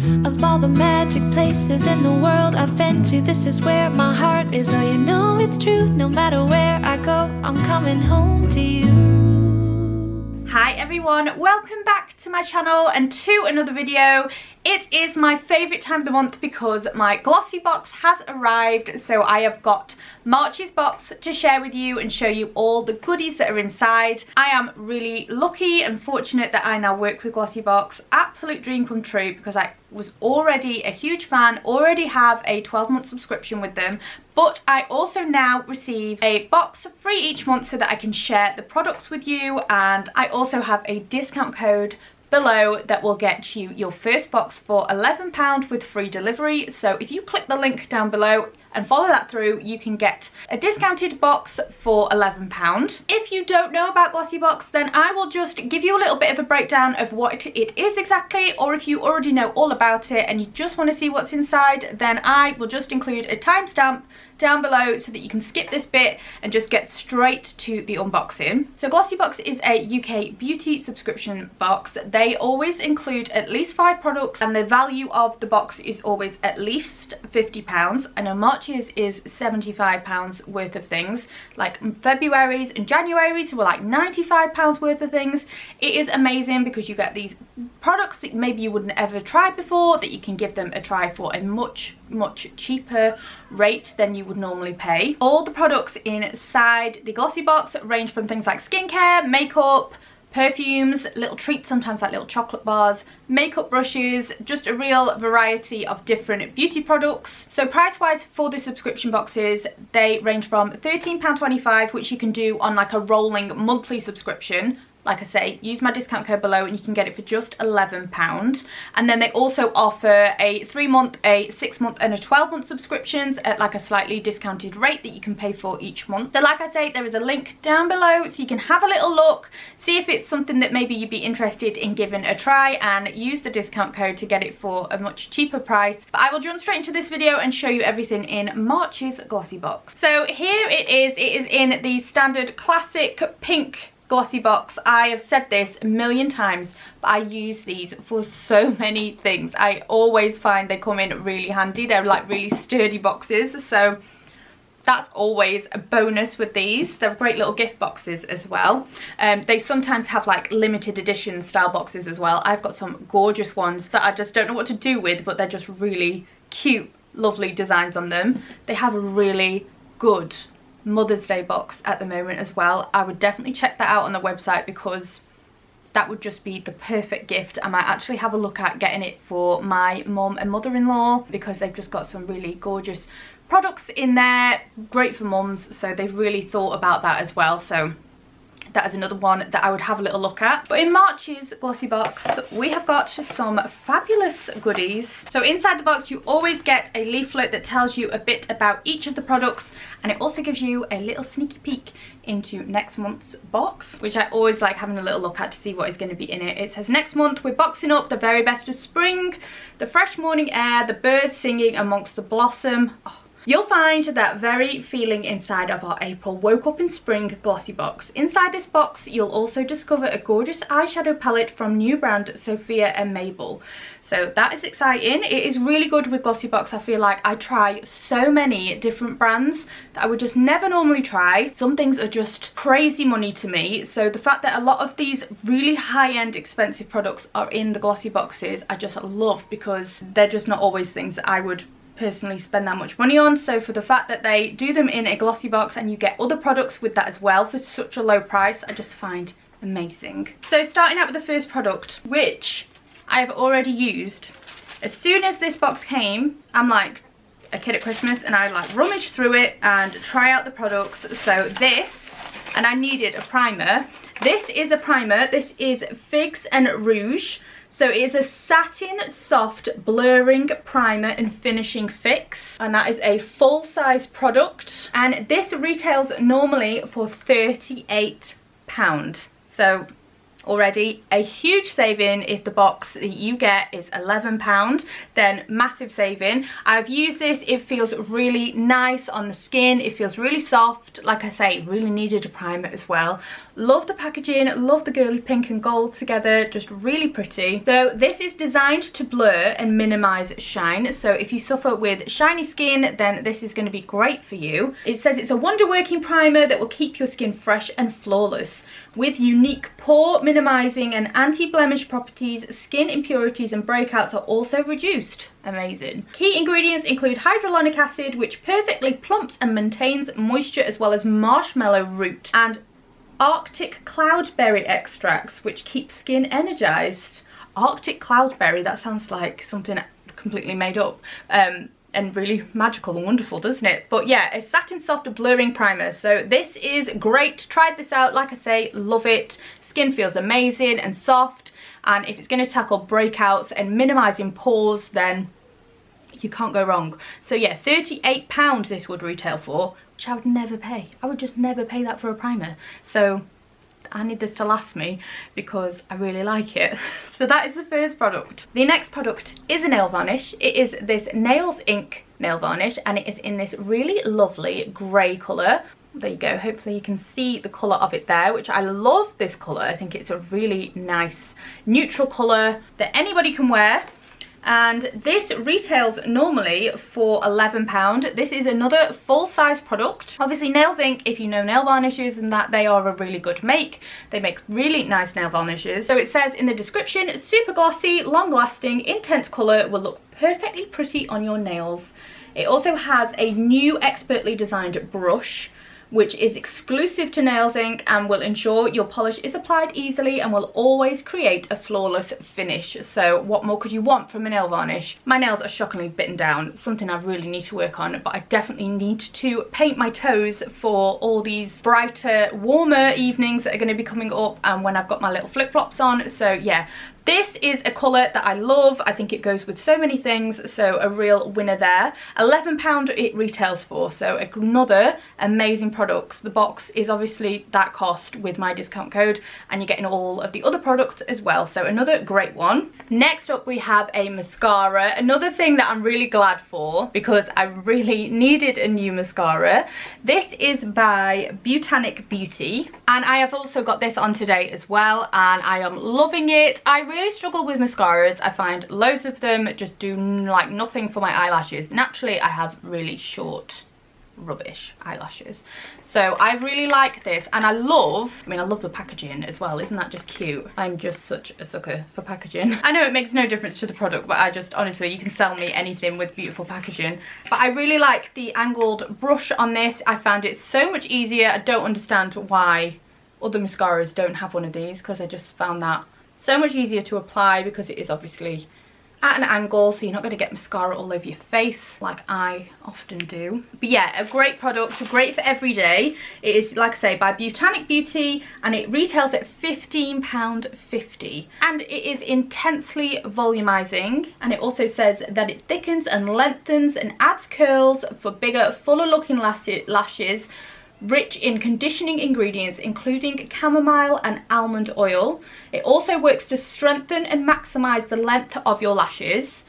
Of all the magic places in the world I've been to, this is where my heart is. Oh, you know it's true. No matter where I go, I'm coming home to you. Hi everyone, welcome back to my channel and to another video. It is my favourite time of the month because my Glossybox has arrived, so I have got March's box to share with you and show you all the goodies that are inside. I am really lucky and fortunate that I now work with Glossybox. Absolute dream come true because I was already a huge fan, already have a 12-month subscription with them, but I also now receive a box free each month so that I can share the products with you, and I also have a discount code below that will get you your first box for £11 with free delivery. So if you click the link down below and follow that through, you can get a discounted box for £11. If you don't know about Glossybox, then I will just give you a little bit of a breakdown of what it is exactly, or if you already know all about it and you just want to see what's inside, then I will just include a timestamp down below so that you can skip this bit and just get straight to the unboxing. So Glossybox is a UK beauty subscription box. They always include at least 5 products and the value of the box is always at least £50. I know March's is £75 worth of things, like February's and January's were like £95 worth of things. It is amazing because you get these products that maybe you wouldn't ever tried before that you can give them a try for a much cheaper rate than you would normally pay. All the products inside the Glossybox range from things like skincare, makeup, perfumes, little treats, sometimes like little chocolate bars, makeup brushes, just a real variety of different beauty products. So price wise for the subscription boxes, they range from £13.25, which you can do on like a rolling monthly subscription. Like I say, use my discount code below and you can get it for just £11. And then they also offer a 3-month, a 6-month and a 12-month subscriptions at like a slightly discounted rate that you can pay for each month. So like I say, there is a link down below so you can have a little look, see if it's something that maybe you'd be interested in giving a try, and use the discount code to get it for a much cheaper price. But I will jump straight into this video and show you everything in March's Glossybox. So here it is in the standard classic pink Glossybox. I have said this a million times, but I use these for so many things. I always find they come in really handy. They're like really sturdy boxes, so that's always a bonus with these. They're great little gift boxes as well. They sometimes have like limited edition style boxes as well. I've got some gorgeous ones that I just don't know what to do with, but they're just really cute, lovely designs on them. They have a really good Mother's Day box at the moment as well. I would definitely check that out on the website because that would just be the perfect gift. I might actually have a look at getting it for my mum and mother-in-law because they've just got some really gorgeous products in there, great for mums, so they've really thought about that as well. So that is another one that I would have a little look at. But in March's Glossybox, we have got some fabulous goodies. So inside the box, you always get a leaflet that tells you a bit about each of the products, and it also gives you a little sneaky peek into next month's box, which I always like having a little look at to see what is going to be in it. It says, next month we're boxing up the very best of spring, the fresh morning air, the birds singing amongst the blossom. Oh, you'll find that very feeling inside of our April Woke Up in Spring Glossybox. Inside this box, you'll also discover a gorgeous eyeshadow palette from new brand Sophia and Mabel. So that is exciting. It is really good with Glossybox. I feel like I try so many different brands that I would just never normally try. Some things are just crazy money to me. So the fact that a lot of these really high-end expensive products are in the Glossyboxes, I just love, because they're just not always things that I would personally spend that much money on. So for the fact that they do them in a Glossybox and you get other products with that as well for such a low price, I just find amazing. So starting out with the first product, which I have already used. As soon as this box came, I'm like a kid at Christmas and I like rummage through it and try out the products. So this, and I needed a primer. This is a primer. This is Figs and Rouge. So it is a satin soft blurring primer and finishing fix, and that is a full size product, and this retails normally for £38. So already. A huge saving if the box that you get is £11, then massive saving. I've used this, it feels really nice on the skin, it feels really soft. Like I say, really needed a primer as well. Love the packaging, love the girly pink and gold together, just really pretty. So this is designed to blur and minimize shine, so if you suffer with shiny skin, then this is going to be great for you. It says it's a wonder working primer that will keep your skin fresh and flawless. With unique pore minimizing and anti-blemish properties, skin impurities and breakouts are also reduced. Amazing. Key ingredients include hyaluronic acid, which perfectly plumps and maintains moisture, as well as marshmallow root and Arctic cloudberry extracts, which keep skin energized. Arctic cloudberry, that sounds like something completely made up. And really magical and wonderful, doesn't it? But yeah, a satin soft blurring primer. So this is great. Tried this out, like I say, love it. Skin feels amazing and soft, and if it's going to tackle breakouts and minimizing pores, then you can't go wrong. So yeah, £38 this would retail for, which I would never pay. I would just never pay that for a primer. So I need this to last me because I really like it. So that is the first product. The next product is a nail varnish. It is this Nails Ink nail varnish, and it is in this really lovely grey colour. There you go, hopefully you can see the colour of it there, which I love this colour. I think it's a really nice neutral colour that anybody can wear. And this retails normally for £11. This is another full-size product. Obviously Nails Ink, if you know nail varnishes and that, they are a really good make. They make really nice nail varnishes. So it says in the description, super glossy, long-lasting, intense colour will look perfectly pretty on your nails. It also has a new expertly designed brush, which is exclusive to Nails Ink and will ensure your polish is applied easily and will always create a flawless finish. So what more could you want from a nail varnish? My nails are shockingly bitten down, something I really need to work on, but I definitely need to paint my toes for all these brighter, warmer evenings that are going to be coming up, and when I've got my little flip-flops on. So yeah, this is a colour that I love. I think it goes with so many things, so a real winner there. £11 it retails for, so another amazing product. The box is obviously that cost with my discount code, and you're getting all of the other products as well, so another great one. Next up we have a mascara, another thing that I'm really glad for because I really needed a new mascara. This is by Botanic Beauty, and I have also got this on today as well, and I am loving it. I really struggle with mascaras. I find loads of them just do like nothing for my eyelashes. Naturally I have really short rubbish eyelashes, so I really like this, and I love the packaging as well. Isn't that just cute? I'm just such a sucker for packaging. I know it makes no difference to the product, but I just, honestly, you can sell me anything with beautiful packaging. But I really like the angled brush on this. I found it so much easier. I don't understand why other mascaras don't have one of these, because I just found that so much easier to apply because it is obviously at an angle, so you're not going to get mascara all over your face like I often do. But yeah, a great product, great for every day. It is, like I say, by Botanic Beauty, and it retails at £15.50, and it is intensely volumizing, and it also says that it thickens and lengthens and adds curls for bigger, fuller looking lashes, rich in conditioning ingredients including chamomile and almond oil. It also works to strengthen and maximize the length of your lashes,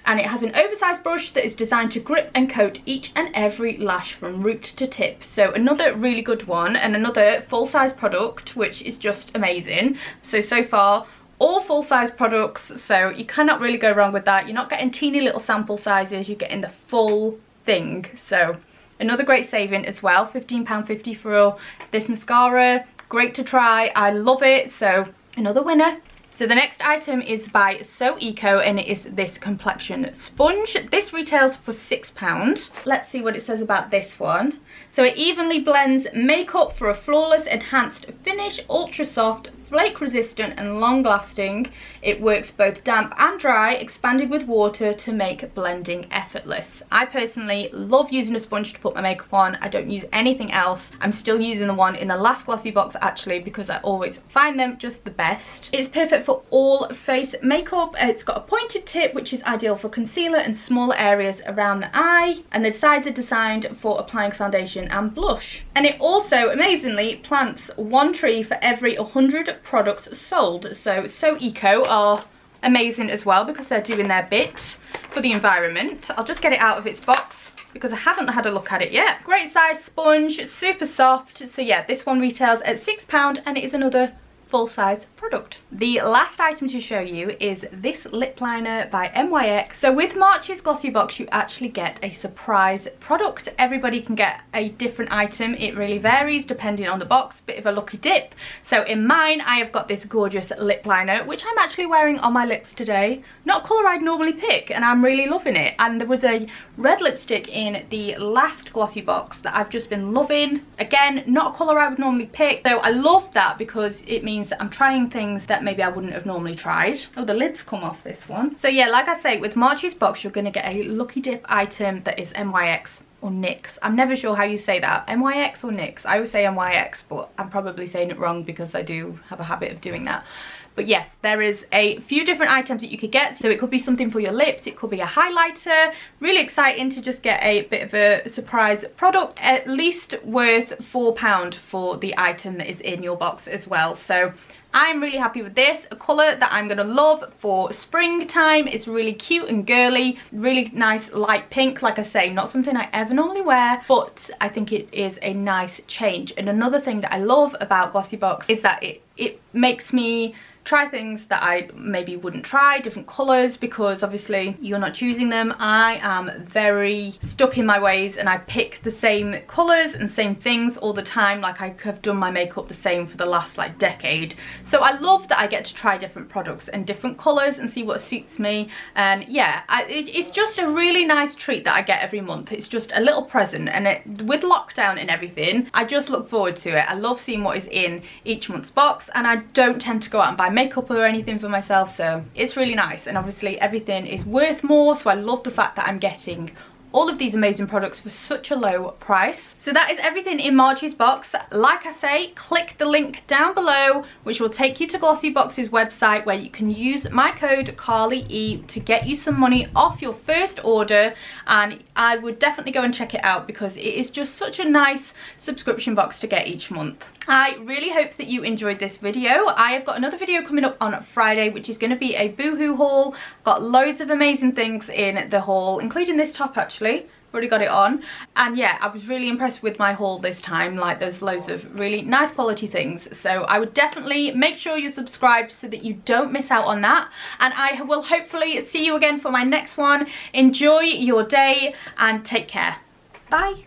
and it has an oversized brush that is designed to grip and coat each and every lash from root to tip. So another really good one, and another full-size product, which is just amazing. So far all full-size products, so you cannot really go wrong with that. You're not getting teeny little sample sizes, you're getting the full thing. So another great saving as well, £15.50 for this mascara. Great to try, I love it, so another winner. So the next item is by So Eco, and it is this Complexion Sponge. This retails for £6. Let's see what it says about this one. So it evenly blends makeup for a flawless enhanced finish, ultra soft, flake resistant and long lasting. It works both damp and dry, expanded with water to make blending effortless. I personally love using a sponge to put my makeup on. I don't use anything else. I'm still using the one in the last Glossybox actually, because I always find them just the best. It's perfect for all face makeup. It's got a pointed tip, which is ideal for concealer and smaller areas around the eye, and the sides are designed for applying foundation and blush. And it also amazingly plants one tree for every 100 products sold. So Eco are amazing as well because they're doing their bit for the environment. I'll just get it out of its box because I haven't had a look at it yet. Great size sponge, super soft. So yeah, this one retails at £6 and it is another full-size product. The last item to show you is this lip liner by MYX. So with March's Glossybox, you actually get a surprise product. Everybody can get a different item. It really varies depending on the box, bit of a lucky dip. So in mine, I have got this gorgeous lip liner, which I'm actually wearing on my lips today. Not a colour I'd normally pick, and I'm really loving it. And there was a red lipstick in the last Glossybox that I've just been loving. Again, not a colour I would normally pick. So I love that because it means that I'm trying things that maybe I wouldn't have normally tried. Oh, the lid's come off this one. So yeah, like I say, with March's box, you're going to get a lucky dip item that is MYX or NYX. I'm never sure how you say that. MYX or NYX? I always say MYX, but I'm probably saying it wrong because I do have a habit of doing that. But yes, there is a few different items that you could get. So it could be something for your lips, it could be a highlighter. Really exciting to just get a bit of a surprise product. At least worth £4 for the item that is in your box as well. So I'm really happy with this. A colour that I'm going to love for springtime. It's really cute and girly. Really nice light pink. Like I say, not something I ever normally wear, but I think it is a nice change. And another thing that I love about Glossybox is that it makes me try things that I maybe wouldn't try, different colours, because obviously you're not choosing them. I am very stuck in my ways and I pick the same colours and same things all the time. Like I have done my makeup the same for the last like decade. So I love that I get to try different products and different colours and see what suits me. And yeah, it's just a really nice treat that I get every month. It's just a little present, and with lockdown and everything, I just look forward to it. I love seeing what is in each month's box, and I don't tend to go out and buy makeup or anything for myself, so it's really nice. And obviously everything is worth more, so I love the fact that I'm getting all of these amazing products for such a low price. So that is everything in March's box. Like I say, click the link down below, which will take you to Glossybox's website, where you can use my code CarlyE to get you some money off your first order. And I would definitely go and check it out because it is just such a nice subscription box to get each month. I really hope that you enjoyed this video. I have got another video coming up on Friday, which is going to be a Boohoo haul. Got loads of amazing things in the haul, including this top actually. Already got it on. And yeah, I was really impressed with my haul this time. Like, there's loads of really nice quality things. So I would definitely make sure you're subscribed so that you don't miss out on that. And I will hopefully see you again for my next one. Enjoy your day and take care. Bye.